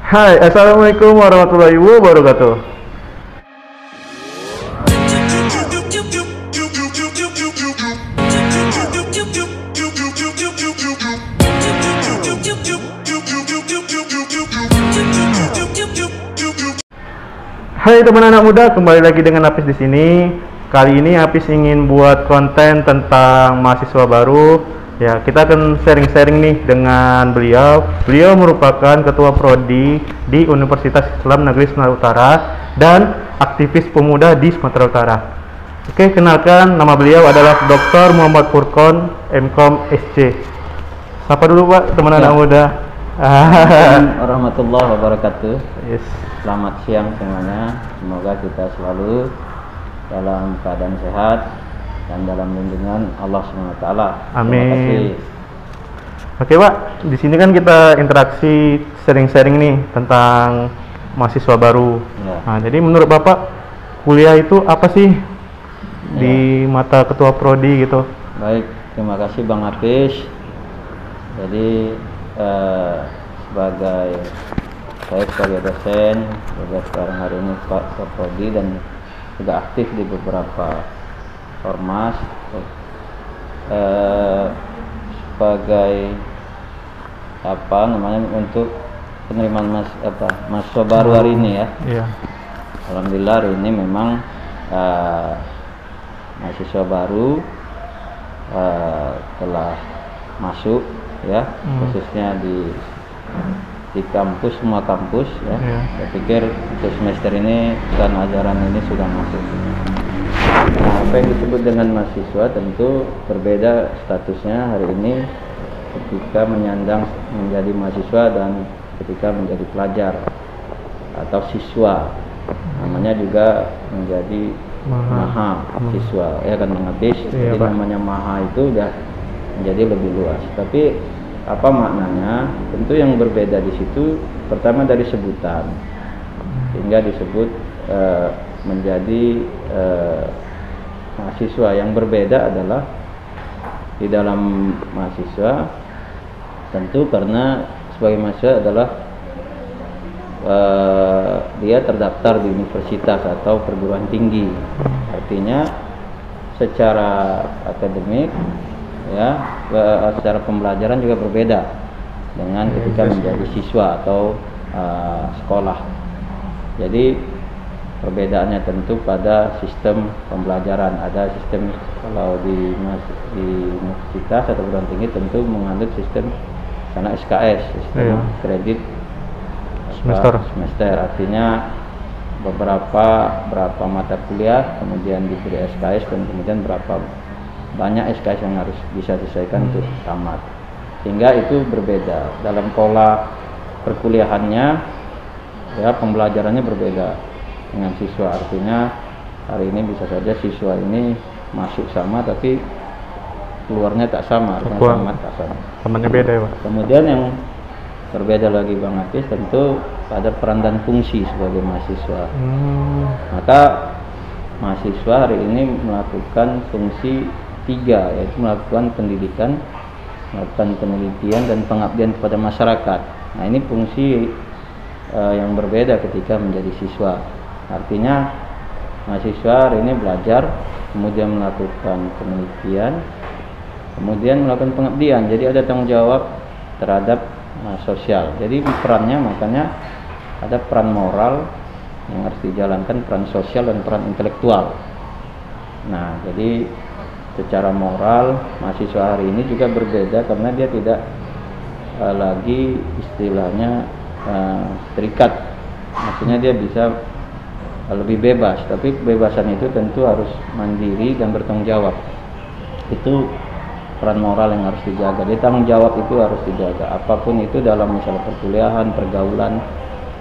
Hai, assalamualaikum warahmatullahi wabarakatuh. Hai teman anak muda, kembali lagi dengan Apis di sini. Kali ini Apis ingin buat konten tentang mahasiswa baru. Ya, kita akan sharing-sharing nih dengan beliau. Beliau merupakan ketua prodi di Universitas Islam Negeri Sumatera Utara dan aktivis pemuda di Sumatera Utara. Oke, kenalkan, nama beliau adalah Dr. Muhammad Furqon, MKom SC. Sapa dulu Pak, teman anak muda. Assalamualaikum warahmatullahi wabarakatuh. Yes. Selamat siang semuanya. Semoga kita selalu dalam keadaan sehat dan dalam lindungan Allah SWT. Amin. Terima kasih. Oke Pak, di sini kan kita interaksi sharing-sharing nih tentang mahasiswa baru. Ya. Nah, jadi menurut Bapak kuliah itu apa sih di mata ketua prodi gitu? Baik, terima kasih Bang Apis. Jadi saya sebagai dosen juga sekarang hari ini Pak Ketua Prodi dan juga aktif di beberapa ormas sebagai apa namanya untuk penerimaan mahasiswa baru hari ini ya. Iya. Alhamdulillah hari ini memang mahasiswa baru telah masuk ya, khususnya di kampus, semua kampus ya. Saya pikir untuk semester ini dan ajaran ini sudah masuk. Nah, apa yang disebut dengan mahasiswa tentu berbeda statusnya hari ini ketika menyandang menjadi mahasiswa dan ketika menjadi pelajar atau siswa. Namanya juga menjadi maha siswa ya kan menghabis. Jadi namanya maha itu udah menjadi lebih luas. Tapi apa maknanya? Tentu yang berbeda di situ pertama dari sebutan, sehingga disebut menjadi mahasiswa. Yang berbeda adalah di dalam mahasiswa tentu karena sebagai mahasiswa adalah dia terdaftar di universitas atau perguruan tinggi, artinya secara akademik ya, secara pembelajaran juga berbeda dengan ketika menjadi siswa atau sekolah. Jadi perbedaannya tentu pada sistem pembelajaran. Ada sistem kalau di universitas atau perguruan tinggi tentu menganut sistem karena SKS, sistem kredit semester, artinya berapa mata kuliah kemudian diberi SKS dan kemudian berapa banyak SKS yang harus bisa diselesaikan untuk tamat, sehingga itu berbeda dalam pola perkuliahannya ya, pembelajarannya berbeda dengan siswa. Artinya hari ini bisa saja siswa ini masuk sama tapi keluarnya tak sama, tamat tak sama, temannya beda ya Pak. Kemudian yang berbeda lagi Bang Apis tentu pada peran dan fungsi sebagai mahasiswa. Maka mahasiswa hari ini melakukan fungsi 3, yaitu melakukan pendidikan, melakukan penelitian dan pengabdian kepada masyarakat. Nah, ini fungsi yang berbeda ketika menjadi siswa. Artinya mahasiswa hari ini belajar, kemudian melakukan penelitian, kemudian melakukan pengabdian. Jadi ada tanggung jawab terhadap sosial. Jadi perannya makanya ada peran moral yang harus dijalankan, peran sosial dan peran intelektual. Nah, jadi secara moral mahasiswa hari ini juga berbeda karena dia tidak lagi istilahnya terikat, maksudnya dia bisa lebih bebas, tapi kebebasan itu tentu harus mandiri dan bertanggung jawab. Itu peran moral yang harus dijaga. Jadi tanggung jawab itu harus dijaga, apapun itu dalam masalah perkuliahan, pergaulan,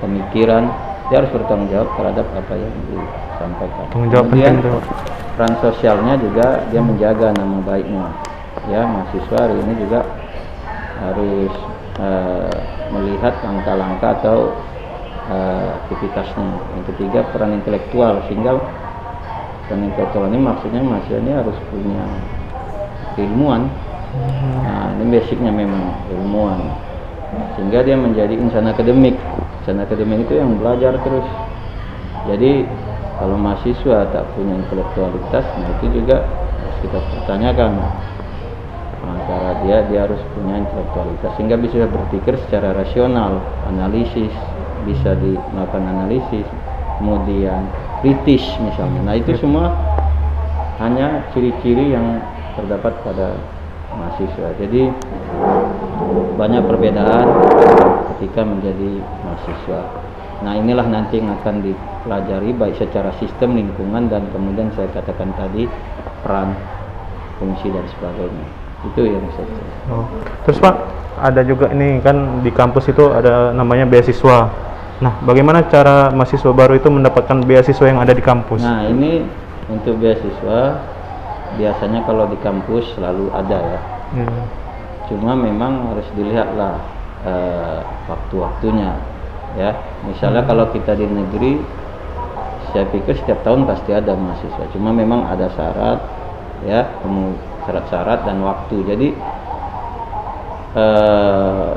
pemikiran, dia harus bertanggung jawab terhadap apa yang disampaikan. Kemudian peran sosialnya juga dia menjaga nama baiknya ya. Mahasiswa hari ini juga harus melihat langkah-langkah atau aktivitasnya. Yang ketiga peran intelektual, sehingga peran intelektual ini maksudnya mahasiswa ini harus punya keilmuan. Nah, ini basicnya memang ilmuwan, sehingga dia menjadi insan akademik. dosen akademik itu yang belajar terus. Jadi kalau mahasiswa tak punya intelektualitas, nah itu juga harus kita pertanyakan. Cara dia harus punya intelektualitas sehingga bisa berpikir secara rasional, analisis, bisa melakukan analisis, kemudian kritis misalnya. Nah itu semua hanya ciri-ciri yang terdapat pada mahasiswa. Jadi banyak perbedaan ketika menjadi mahasiswa. Nah inilah nanti yang akan dipelajari baik secara sistem, lingkungan, dan kemudian saya katakan tadi peran, fungsi dan sebagainya. Itu yang saya kira. Oh. Terus Pak, ada juga ini kan di kampus itu ada namanya beasiswa. Nah, bagaimana cara mahasiswa baru itu mendapatkan beasiswa yang ada di kampus? Nah, ini untuk beasiswa biasanya kalau di kampus selalu ada ya. Cuma memang harus dilihatlah waktu-waktunya ya. Misalnya kalau kita di negeri, saya pikir setiap tahun pasti ada mahasiswa. Cuma memang ada syarat ya, syarat-syarat dan waktu. Jadi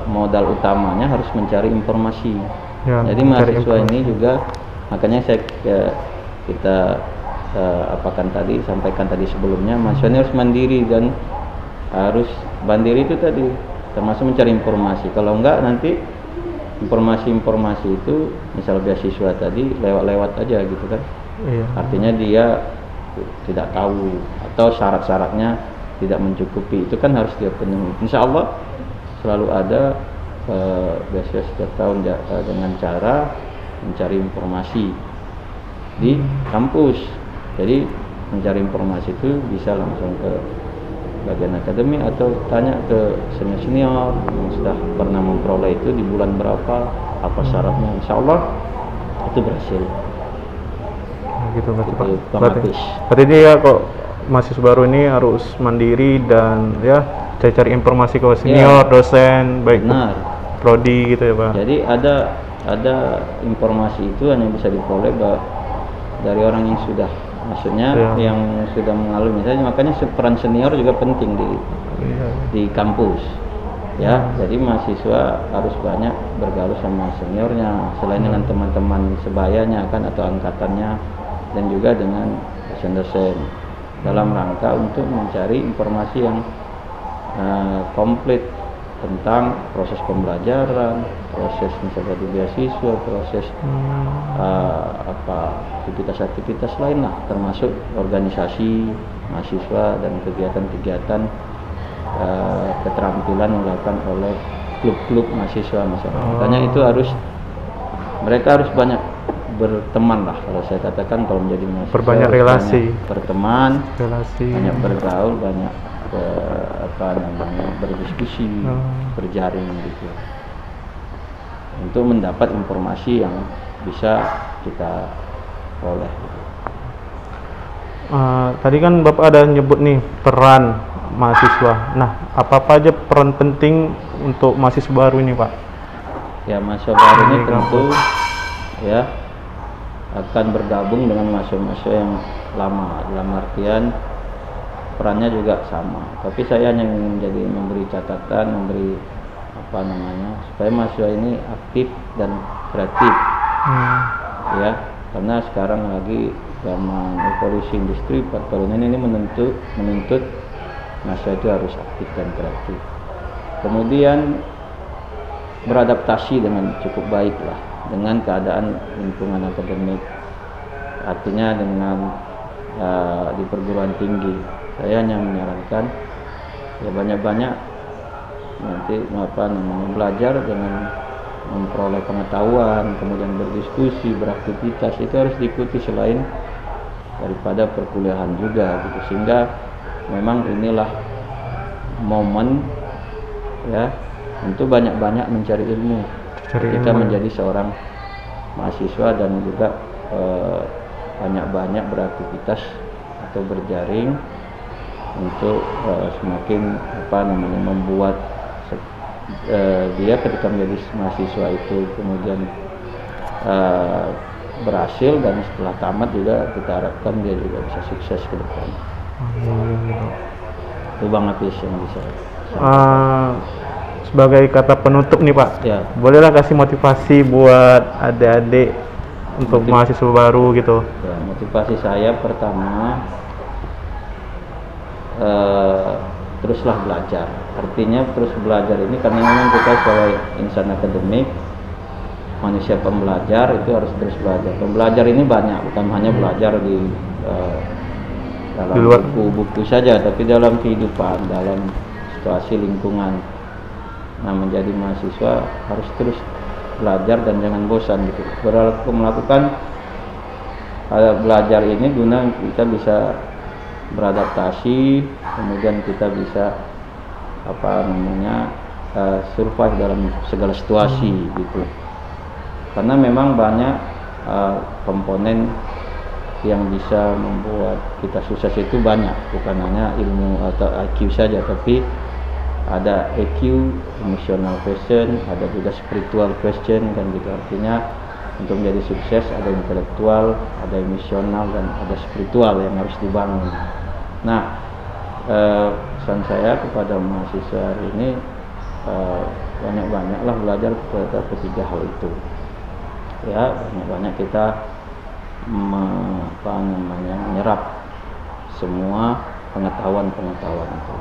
modal utamanya harus mencari informasi. Ya, jadi mahasiswa ini juga makanya kita sampaikan tadi sebelumnya, mahasiswa ini harus mandiri dan harus mandiri itu tadi termasuk mencari informasi. Kalau enggak nanti informasi-informasi itu misal beasiswa tadi lewat-lewat aja gitu kan. Iya. Artinya dia tidak tahu atau syarat-syaratnya tidak mencukupi, itu kan harus dia penuhi. Insya Allah selalu ada beasiswa setiap tahun dengan cara mencari informasi di kampus. Jadi mencari informasi itu bisa langsung ke bagian akademik atau tanya ke senior-senior yang sudah pernah memperoleh itu di bulan berapa, apa syaratnya. Insya Allah itu berhasil. Gitu berarti dia kok mahasiswa baru ini harus mandiri dan ya cari informasi ke senior, dosen, baik prodi gitu ya Pak. Jadi ada informasi itu hanya bisa diperoleh dari orang yang sudah, maksudnya yang sudah mengalami. Misalnya makanya peran senior juga penting di kampus ya. Jadi mahasiswa harus banyak bergaul sama seniornya, selain dengan teman-teman sebayanya kan atau angkatannya, dan juga dengan dosen-dosen dalam rangka untuk mencari informasi yang komplit tentang proses pembelajaran, proses misalnya di beasiswa, proses aktivitas-aktivitas lain lah, termasuk organisasi mahasiswa dan kegiatan-kegiatan keterampilan yang dilakukan oleh klub-klub mahasiswa misalnya. Makanya itu mereka harus banyak berteman lah, kalau saya katakan kalau menjadi mahasiswa. Perbanyak relasi, berteman, banyak bergaul, banyak berdiskusi, berjaring gitu, untuk mendapat informasi yang bisa kita peroleh. Tadi kan Bapak ada nyebut nih peran mahasiswa. Nah, apa aja peran penting untuk mahasiswa baru ini Pak? Ya, mahasiswa baru ini tentu ya akan bergabung dengan mahasiswa yang lama, dalam artian perannya juga sama. Tapi saya hanya ingin memberi catatan, memberi supaya mahasiswa ini aktif dan kreatif. Ya, karena sekarang lagi zaman evolusi industri 4.0 ini menuntut mahasiswa itu harus aktif dan kreatif. Kemudian beradaptasi dengan cukup baik lah dengan keadaan lingkungan akademik, artinya dengan di perguruan tinggi. Saya hanya menyarankan ya banyak-banyak nanti belajar dengan memperoleh pengetahuan, kemudian berdiskusi, beraktivitas, itu harus diikuti selain daripada perkuliahan juga gitu. Sehingga memang inilah momen ya untuk banyak-banyak mencari ilmu. Kita menjadi seorang mahasiswa dan juga banyak-banyak beraktivitas atau berjaring untuk semakin membuat dia ketika menjadi mahasiswa itu kemudian berhasil, dan setelah tamat juga kita harapkan dia juga bisa sukses ke depan. Gitu. Itu Bang Apis yang bisa. sebagai kata penutup nih Pak, Ya. bolehlah kasih motivasi buat adik-adik untuk mahasiswa baru gitu. Ya, motivasi saya pertama, teruslah belajar. Artinya terus belajar ini karena memang kita sebagai insan akademik, manusia pembelajar itu harus terus belajar. Pembelajar ini banyak, bukan hanya belajar di dalam buku-buku saja, tapi dalam kehidupan, dalam situasi lingkungan. Nah, menjadi mahasiswa harus terus belajar dan jangan bosan gitu. Melakukan belajar ini guna kita bisa beradaptasi, kemudian kita bisa survive dalam segala situasi gitu. Karena memang banyak komponen yang bisa membuat kita sukses itu banyak, bukan hanya ilmu atau IQ saja, tapi ada EQ, emotional question, ada juga spiritual question kan gitu. Artinya untuk menjadi sukses ada intelektual, ada emosional, dan ada spiritual yang harus dibangun. Nah, pesan saya kepada mahasiswa hari ini, banyak-banyaklah belajar kepada ketiga hal itu. Ya, banyak-banyak kita menyerap semua pengetahuan itu.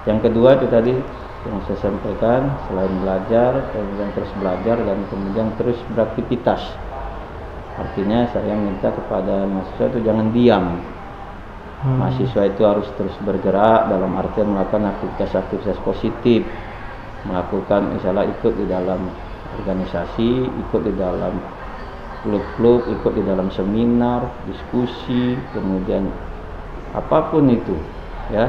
Yang kedua itu tadi yang saya sampaikan, selain belajar, kemudian terus belajar dan kemudian terus beraktivitas. Artinya saya minta kepada mahasiswa itu jangan diam. Mahasiswa itu harus terus bergerak dalam artian melakukan aktivitas positif, melakukan misalnya ikut di dalam organisasi, ikut di dalam klub-klub, ikut di dalam seminar, diskusi, kemudian apapun itu ya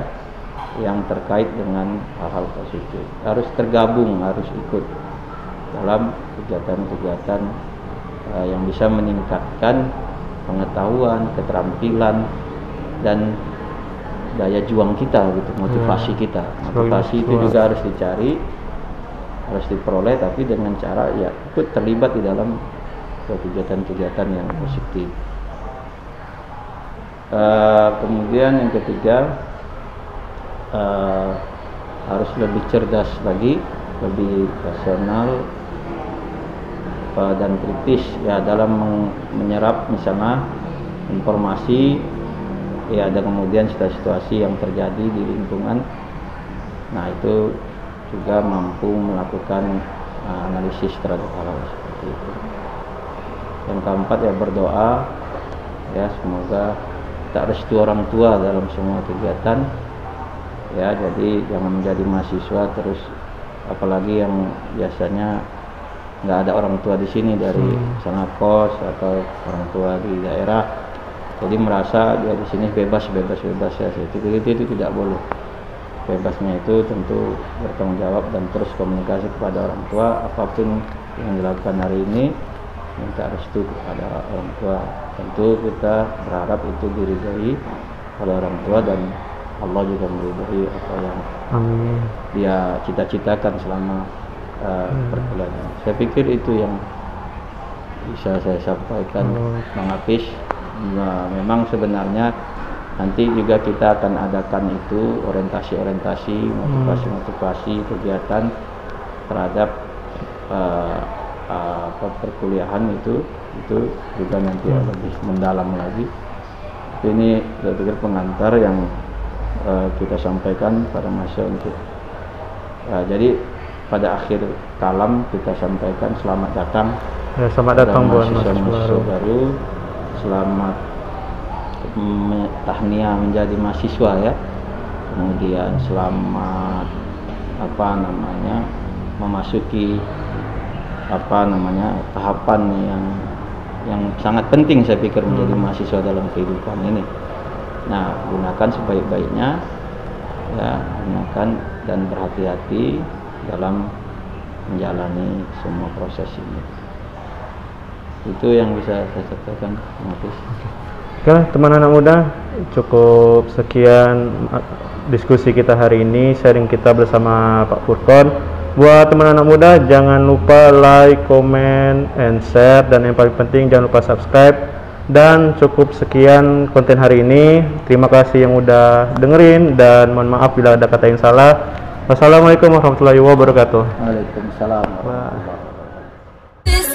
yang terkait dengan hal-hal positif. Harus tergabung, harus ikut dalam kegiatan-kegiatan yang bisa meningkatkan pengetahuan, keterampilan, dan daya juang kita gitu, motivasi kita. Motivasi itu juga harus dicari, harus diperoleh, tapi dengan cara ya ikut terlibat di dalam kegiatan-kegiatan yang positif. Kemudian yang ketiga, harus lebih cerdas lagi, lebih rasional dan kritis ya dalam menyerap misalnya informasi ya, ada kemudian situasi yang terjadi di lingkungan. Nah, itu juga mampu melakukan analisis terhadap hal seperti itu. Yang keempat ya berdoa ya, semoga tak restu orang tua dalam semua kegiatan ya. Jadi jangan menjadi mahasiswa terus, apalagi yang biasanya nggak ada orang tua di sini, dari misalnya kos atau orang tua di daerah, jadi merasa dia di sini bebas ya. Itu tidak boleh. Bebasnya itu tentu bertanggung jawab dan terus komunikasi kepada orang tua. Apapun yang dilakukan hari ini minta restu kepada orang tua. Tentu kita berharap itu diridhoi oleh orang tua dan Allah juga meridhoi apa yang dia cita-citakan selama perkuliahan. Saya pikir itu yang bisa saya sampaikan, Bang Hafiz. Nah, memang sebenarnya nanti juga kita akan adakan itu orientasi-orientasi, motivasi-motivasi kegiatan terhadap perkuliahan itu juga nanti lebih mendalam lagi. Ini saya pikir pengantar yang kita sampaikan pada masa untuk jadi pada akhir kalam kita sampaikan selamat datang ya, selamat datang buat mahasiswa baru, selamat tahniah menjadi mahasiswa ya, kemudian selamat memasuki tahapan yang sangat penting saya pikir menjadi mahasiswa dalam kehidupan ini. Nah, gunakan sebaik-baiknya ya, gunakan dan berhati-hati dalam menjalani semua proses ini. Itu yang bisa saya sampaikan, Hafiz. Oke, teman anak muda, cukup sekian diskusi kita hari ini, sharing kita bersama Pak Furqon. Buat teman anak muda, jangan lupa like, comment, and share, dan yang paling penting jangan lupa subscribe. Dan cukup sekian konten hari ini. Terima kasih yang udah dengerin, dan mohon maaf bila ada kata yang salah. Wassalamualaikum warahmatullahi wabarakatuh. Waalaikumsalam warahmatullahi wabarakatuh.